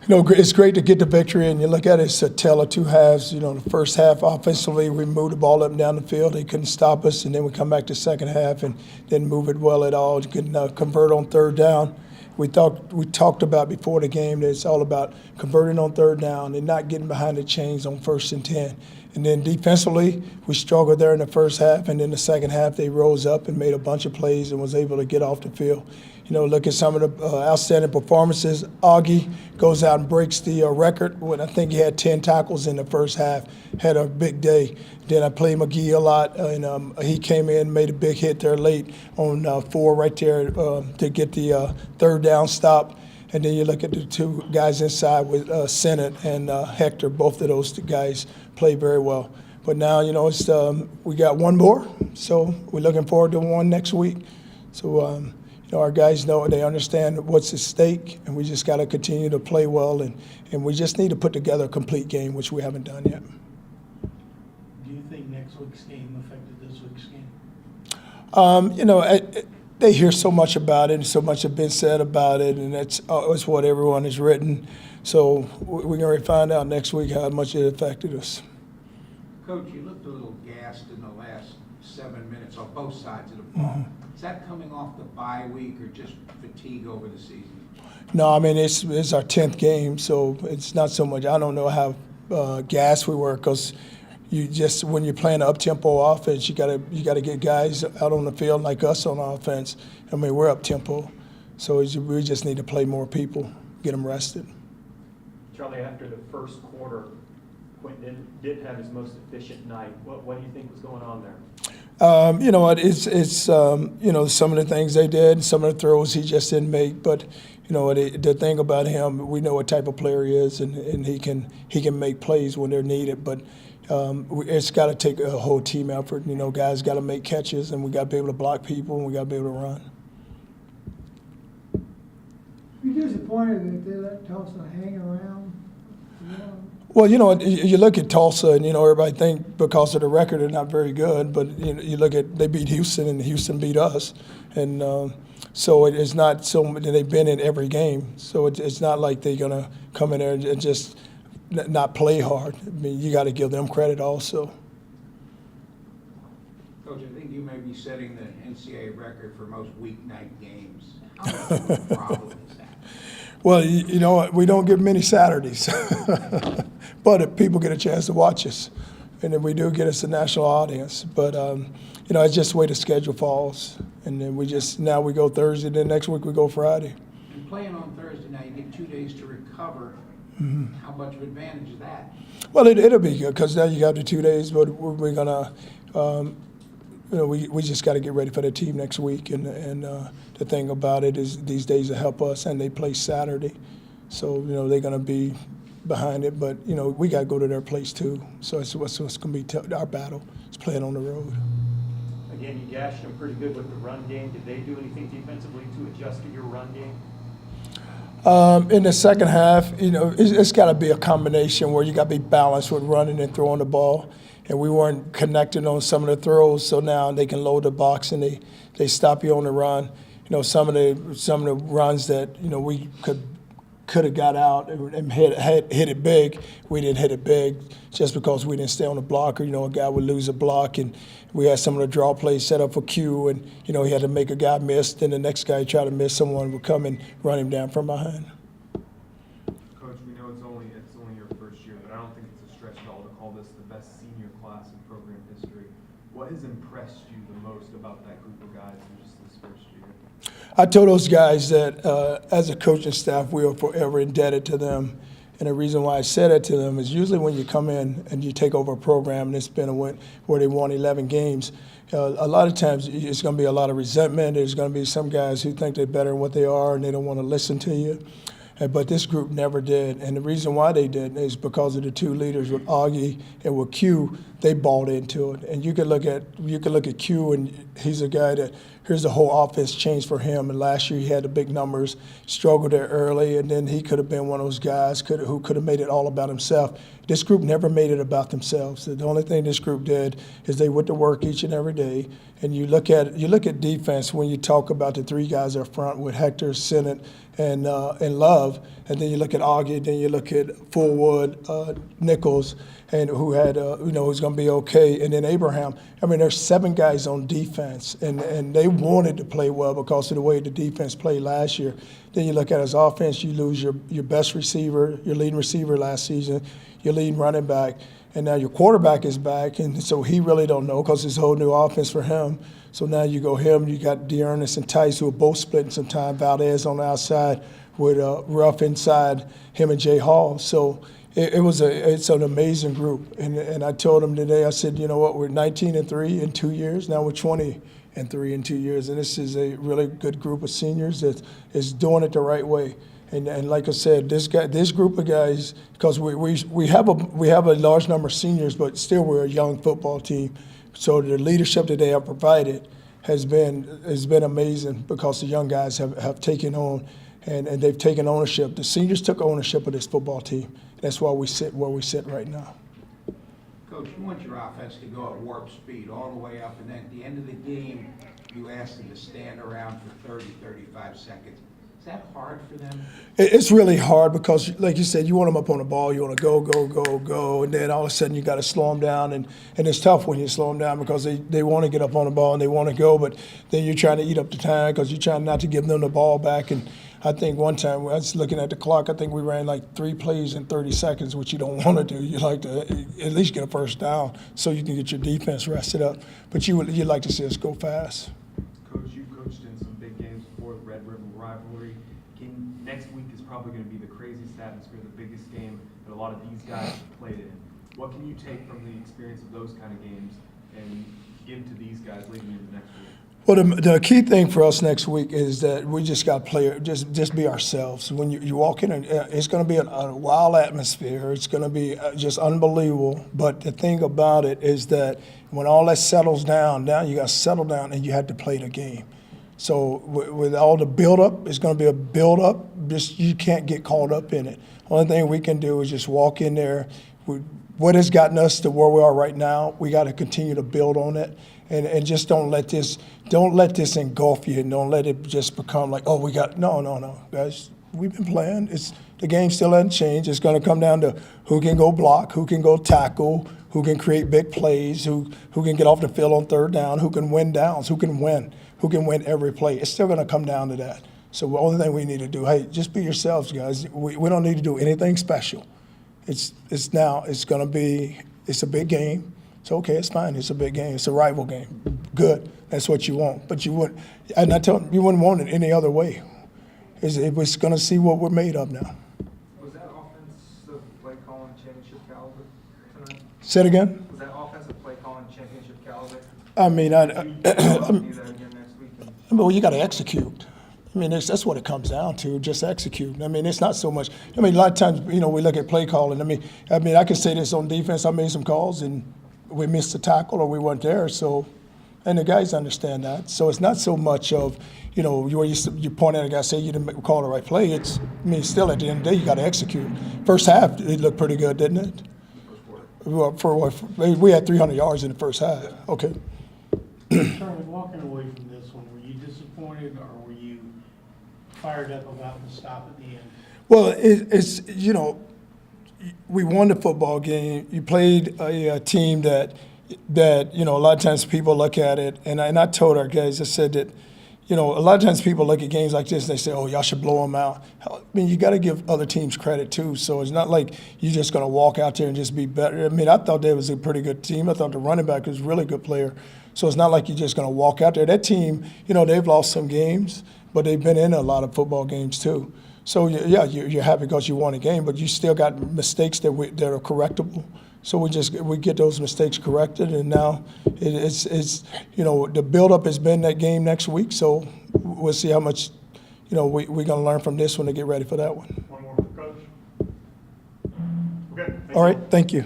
It's great to get the victory, and you look at it, it's a tale of two halves. The first half, offensively, we moved the ball up and down the field. They couldn't stop us, and then we come back to second half and didn't move it well at all. Couldn't convert on third down. We talked about before the game that it's all about converting on third down and not getting behind the chains on 1st and 10. And then defensively, we struggled there in the first half, and then the second half they rose up and made a bunch of plays and was able to get off the field. Look at some of the outstanding performances. Augie goes out and breaks the record when I think he had 10 tackles in the first half, had a big day. Then I played McGee a lot, and he came in, made a big hit there late on 4 right there to get the third down stop. And then you look at the two guys inside with Sennett and Hector. Both of those two guys played very well. But now, it's we got one more, so we're looking forward to one next week. So, our guys know, they understand what's at stake, and we just got to continue to play well, and we just need to put together a complete game, which we haven't done yet. Do you think next week's game affected this week's game? They hear so much about it, and so much has been said about it, and it's what everyone has written. So we're going to find out next week how much it affected us. Coach, you looked a little gassed in the last 7 minutes on both sides of the ball. Mm-hmm. Is that coming off the bye week or just fatigue over the season? No, I mean, it's our 10th game, so it's not so much. I don't know how gassed we were, because when you're playing an up-tempo offense, you gotta get guys out on the field like us on offense. I mean, we're up-tempo, so we just need to play more people, get them rested. Charlie, after the first quarter, Quentin didn't have his most efficient night. What do you think was going on there? It's some of the things they did, some of the throws he just didn't make. But the thing about him, we know what type of player he is, and he can make plays when they're needed. But it's got to take a whole team effort. Guys got to make catches, and we got to be able to block people, and we got to be able to run. You're disappointed that they let Tulsa hang around? Well, you look at Tulsa, and everybody think because of the record they're not very good. But you look at, they beat Houston, and Houston beat us, and so it's not so they've been in every game. So it's not like they're gonna come in there and just not play hard. I mean, you got to give them credit also. Coach, I think you may be setting the NCAA record for most weeknight games. How much of a problem is that? Well, we don't get many Saturdays, but if people get a chance to watch us, and then we do get us a national audience. But it's just the way the schedule falls, and then now we go Thursday, then next week we go Friday. And playing on Thursday now, you get 2 days to recover. Mm-hmm. How much of an advantage is that? Well, it'll be good, because now you got the 2 days, but we're gonna. We just got to get ready for the team next week, and the thing about it is these days will help us, and they play Saturday, so they're going to be behind it, but we got to go to their place too. So it's going to be our battle. It's playing on the road. Again, you gashed them pretty good with the run game. Did they do anything defensively to adjust to your run game? In the second half, it's got to be a combination where you got to be balanced with running and throwing the ball. And we weren't connecting on some of the throws, so now they can load the box and they stop you on the run. Some of the runs that we could have got out and hit it big. We didn't hit it big just because we didn't stay on the block, or a guy would lose a block, and we had some of the draw plays set up for Q, and he had to make a guy miss. Then the next guy tried to miss, someone would come and run him down from behind. Coach, we know it's only your first year, but I don't think it's a stretch at all to call this the best senior class in program history. What has impressed you the most about that group of guys in just this first year? I told those guys that as a coaching staff, we are forever indebted to them. And the reason why I said that to them is usually when you come in and you take over a program and it's been where they won 11 games, a lot of times it's going to be a lot of resentment. There's going to be some guys who think they're better than what they are, and they don't want to listen to you. But this group never did, and the reason why they did is because of the two leaders with Augie and with Q. They bought into it, and you could look at Q, and he's a guy that here's the whole offense changed for him. And last year he had the big numbers, struggled there early, and then he could have been one of those guys who could have made it all about himself. This group never made it about themselves. The only thing this group did is they went to work each and every day. And you look at defense when you talk about the three guys up front with Hector, Sennett, and Love, and then you look at Augie, then you look at Fullwood, Nichols, and who had who's going to be okay, and then Abraham. I mean, there's 7 guys on defense, and they wanted to play well because of the way the defense played last year. Then you look at his offense, you lose your best receiver, your leading receiver last season, your leading running back, and now your quarterback is back, and so he really don't know because it's a whole new offense for him. So now you go him, you got Dearness and Tice who are both splitting some time, Valdez on the outside with Ruff inside, him and Jay Hall. So it's an amazing group. And I told him today, I said, you know what, we're 19-3 in 2 years, now we're 20-3 in 2 years, and this is a really good group of seniors that is doing it the right way. And like I said, this group of guys, because we have a large number of seniors, but still we're a young football team. So the leadership that they have provided has been amazing because the young guys have taken on and they've taken ownership. The seniors took ownership of this football team. That's why we sit where we sit right now. Coach, you want your offense to go at warp speed all the way up, and then at the end of the game, you ask them to stand around for 30, 35 seconds. Is that hard for them? It's really hard because, like you said, you want them up on the ball. You want to go, go, go, go, and then all of a sudden you got to slow them down, and it's tough when you slow them down because they want to get up on the ball and they want to go, but then you're trying to eat up the time because you're trying not to give them the ball back. And I think one time, I was looking at the clock, I think we ran like 3 plays in 30 seconds, which you don't want to do. You like to at least get a first down so you can get your defense rested up, but you'd like to see us go fast. Coach, you coached in some big games before the Red River rivalry. Next week is probably going to be the craziest atmosphere, the biggest game that a lot of these guys have played in. What can you take from the experience of those kind of games and give to these guys leading into next week? Well, the key thing for us next week is that we just got to play, just be ourselves. When you walk in, it's going to be a wild atmosphere. It's going to be just unbelievable. But the thing about it is that when all that settles down, now you got to settle down and you have to play the game. So with all the build-up, it's going to be a build-up. Just you can't get caught up in it. Only thing we can do is just walk in there. What has gotten us to where we are right now, we got to continue to build on it, and just don't let this engulf you, and don't let it just become like, oh, no, guys. We've been playing. The game still hasn't changed. It's going to come down to who can go block, who can go tackle, who can create big plays, who can get off the field on third down, who can win downs, who can win every play. It's still going to come down to that. So the only thing we need to do, hey, just be yourselves, guys. We don't need to do anything special. It's a big game. It's okay, it's fine. It's a big game. It's a rival game. Good. That's what you want. But you wouldn't want it any other way. It was going to see what we're made of now. Was that offensive play calling championship caliber tonight? Say it again? Was that offensive play calling championship caliber? I mean, Do that again next week? well, you got to execute. I mean, that's what it comes down to, just execute. I mean, it's not so much. I mean, a lot of times, we look at play calling. I mean, I can say this on defense. I made some calls and we missed a tackle or we weren't there. So, and the guys understand that. So it's not so much of, where you point at a guy, say you didn't call the right play. Still at the end of the day, you got to execute. First half, it looked pretty good, didn't it? We had 300 yards in the first half. Okay. Charlie, walking away from this one, were you disappointed or were you fired up about the stop at the end? Well, it's we won the football game. You played a team that a lot of times people look at it, and I told our guys, I said that, a lot of times people look at games like this and they say, oh, y'all should blow them out. I mean, you got to give other teams credit too. So it's not like you're just going to walk out there and just be better. I mean, I thought they was a pretty good team. I thought the running back was a really good player. So it's not like you're just going to walk out there. That team, they've lost some games, but they've been in a lot of football games too. So yeah, you're happy because you won a game, but you still got mistakes that are correctable. So we get those mistakes corrected, and now it's the buildup has been that game next week. So we'll see how much we're going to learn from this one to get ready for that one. One more for Coach. Okay. All right, thank you.